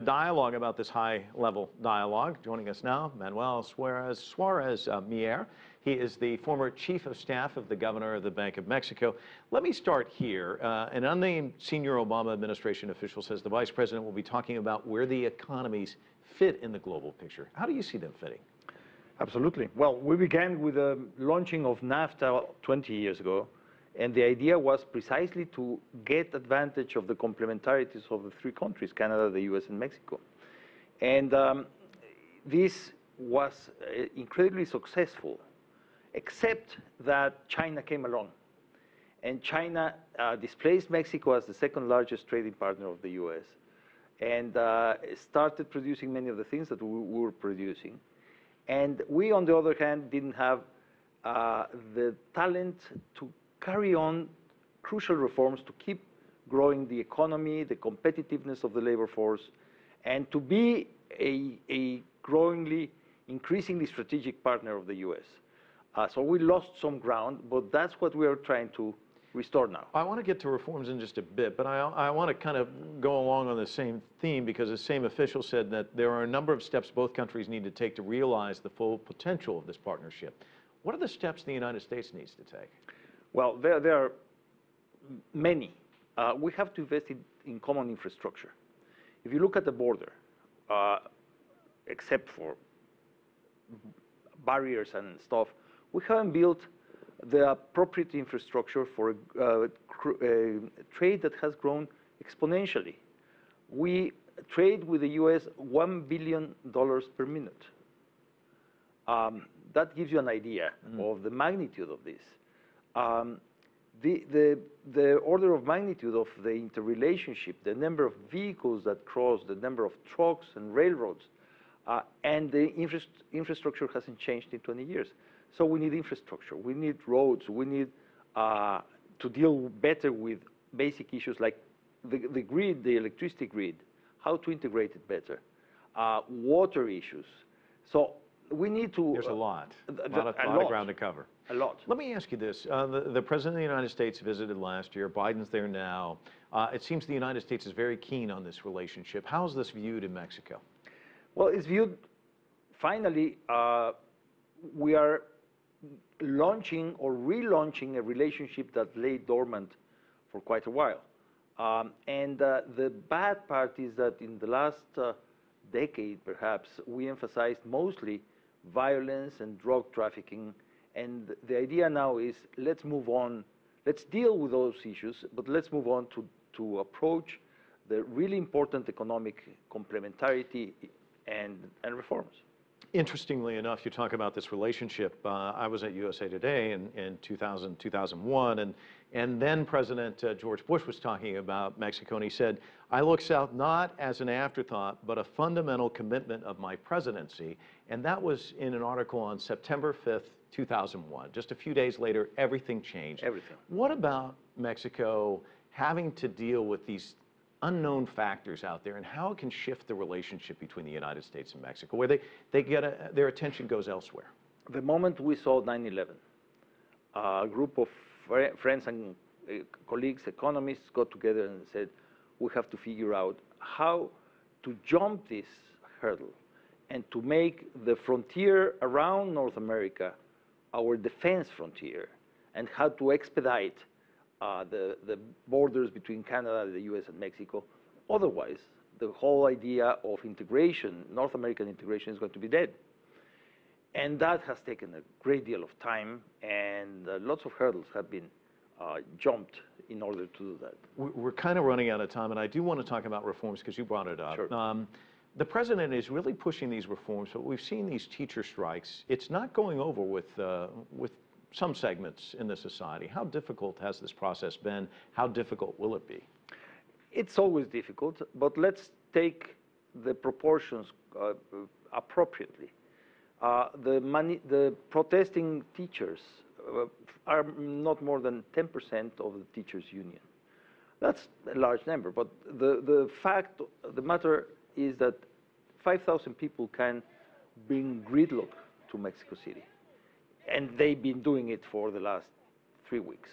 dialogue about this high-level dialogue. Joining us now, Manuel Suarez Mier. He is the former chief of staff of the governor of the Bank of Mexico. Let me start here. An unnamed senior Obama administration official says the vice president will be talking about where the economies fit in the global picture. How do you see them fitting? Absolutely. Well, we began with the launching of NAFTA 20 years ago, and the idea was precisely to get advantage of the complementarities of the three countries, Canada, the US, and Mexico. And this was incredibly successful, except that China came along. And China displaced Mexico as the second largest trading partner of the US, and started producing many of the things that we were producing. And we, on the other hand, didn't have the talent to carry on crucial reforms to keep growing the economy, the competitiveness of the labor force, and to be a increasingly strategic partner of the US. So we lost some ground, but that's what we are trying to restore now. I want to get to reforms in just a bit, but I want to kind of go along on the same theme, because the same official said that there are a number of steps both countries need to take to realize the full potential of this partnership. What are the steps the United States needs to take? Well, there are many. We have to invest in common infrastructure. If you look at the border, except for barriers and stuff, we haven't built the appropriate infrastructure for a trade that has grown exponentially. We trade with the US $1 billion per minute. That gives you an idea of the magnitude of this. The order of magnitude of the interrelationship, the number of vehicles that cross, the number of trucks and railroads, and the infrastructure hasn't changed in 20 years. So we need infrastructure, we need roads, we need to deal better with basic issues like the grid, the electricity grid, how to integrate it better, water issues. So we need to... There's a lot of ground to cover. A lot. Let me ask you this. The President of the United States visited last year. Biden's there now. It seems the United States is very keen on this relationship. How is this viewed in Mexico? Well, it's viewed, finally, we are launching or relaunching a relationship that lay dormant for quite a while. The bad part is that in the last decade, perhaps, we emphasized mostly violence and drug trafficking. And the idea now is, let's move on, let's deal with those issues, but let's move on to approach the really important economic complementarity and reforms. Interestingly enough, you talk about this relationship. I was at USA Today in 2000, 2001, and then President George Bush was talking about Mexico, and he said, I look south not as an afterthought, but a fundamental commitment of my presidency. And that was in an article on September 5th, 2001. Just a few days later, everything changed. Everything. What about Mexico having to deal with these unknown factors out there, and how it can shift the relationship between the United States and Mexico, where their attention goes elsewhere? The moment we saw 9/11, a group of friends and colleagues, economists, got together and said, we have to figure out how to jump this hurdle and to make the frontier around North America our defense frontier, and how to expedite the borders between Canada, the US, and Mexico. Otherwise, the whole idea of integration, North American integration, is going to be dead. And that has taken a great deal of time, and lots of hurdles have been jumped in order to do that. We're kind of running out of time, and I do want to talk about reforms because you brought it up. Sure. The president is really pushing these reforms, but we've seen these teacher strikes. It's not going over with some segments in the society. How difficult has this process been? How difficult will it be? It's always difficult, but let's take the proportions appropriately. The protesting teachers are not more than 10% of the teachers' union. That's a large number, but the matter is that 5,000 people can bring gridlock to Mexico City. And they've been doing it for the last 3 weeks.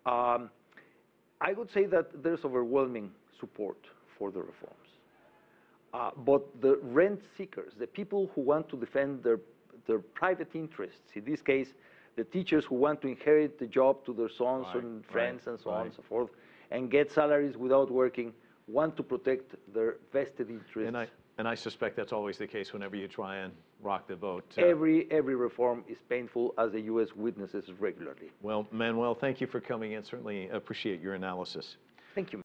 I would say that there's overwhelming support for the reforms. But the rent seekers, the people who want to defend their private interests, in this case, the teachers who want to inherit the job to their sons and friends and so on and so forth, and get salaries without working, want to protect their vested interests. And I suspect that's always the case whenever you try and rock the boat. Every reform is painful, as the U.S. witnesses regularly. Well, Manuel, thank you for coming in. Certainly appreciate your analysis. Thank you.